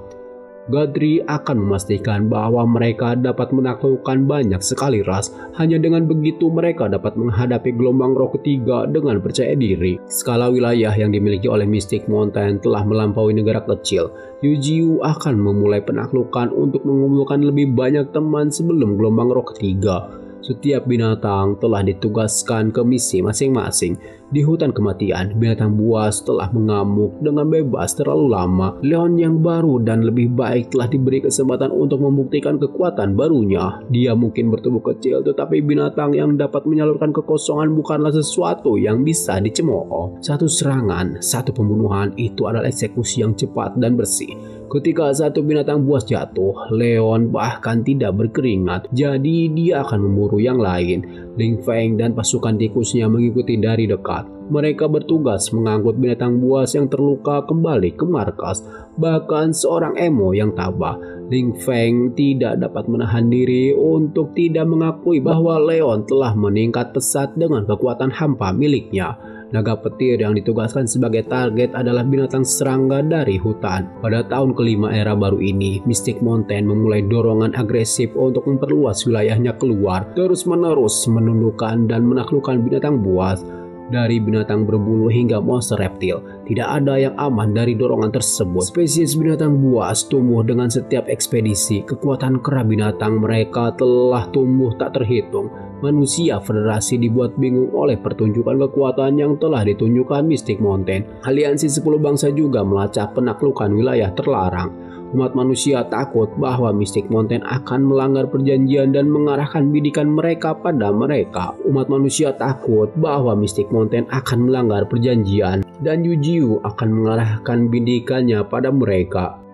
Gadri akan memastikan bahwa mereka dapat menaklukkan banyak sekali ras. Hanya dengan begitu mereka dapat menghadapi gelombang roh ketiga dengan percaya diri. Skala wilayah yang dimiliki oleh Mystic Mountain telah melampaui negara kecil. Yujiu akan memulai penaklukan untuk mengumpulkan lebih banyak teman sebelum gelombang roh ketiga. Setiap binatang telah ditugaskan ke misi masing-masing. Di hutan kematian, binatang buas telah mengamuk dengan bebas terlalu lama. Leon yang baru dan lebih baik telah diberi kesempatan untuk membuktikan kekuatan barunya. Dia mungkin bertubuh kecil, tetapi binatang yang dapat menyalurkan kekosongan bukanlah sesuatu yang bisa dicemooh. Satu serangan, satu pembunuhan, itu adalah eksekusi yang cepat dan bersih. Ketika satu binatang buas jatuh, Leon bahkan tidak berkeringat, jadi dia akan memburu yang lain. Ling Feng dan pasukan tikusnya mengikuti dari dekat. Mereka bertugas mengangkut binatang buas yang terluka kembali ke markas. Bahkan seorang emo yang tabah, Ling Feng, tidak dapat menahan diri untuk tidak mengakui bahwa Leon telah meningkat pesat dengan kekuatan hampa miliknya. Naga petir yang ditugaskan sebagai target adalah binatang serangga dari hutan. Pada tahun kelima era baru ini, Mystic Mountain memulai dorongan agresif untuk memperluas wilayahnya keluar, terus-menerus menundukkan dan menaklukkan binatang buas. Dari binatang berbulu hingga monster reptil, tidak ada yang aman dari dorongan tersebut. Spesies binatang buas tumbuh dengan setiap ekspedisi. Kekuatan kera binatang mereka telah tumbuh tak terhitung. Manusia Federasi dibuat bingung oleh pertunjukan kekuatan yang telah ditunjukkan Mystic Mountain. Aliansi 10 bangsa juga melacak penaklukan wilayah terlarang. Umat manusia takut bahwa Mystic Mountain akan melanggar perjanjian dan mengarahkan bidikan mereka pada mereka. Umat manusia takut bahwa Mystic Mountain akan melanggar perjanjian dan Yu Jiu akan mengarahkan bidikannya pada mereka.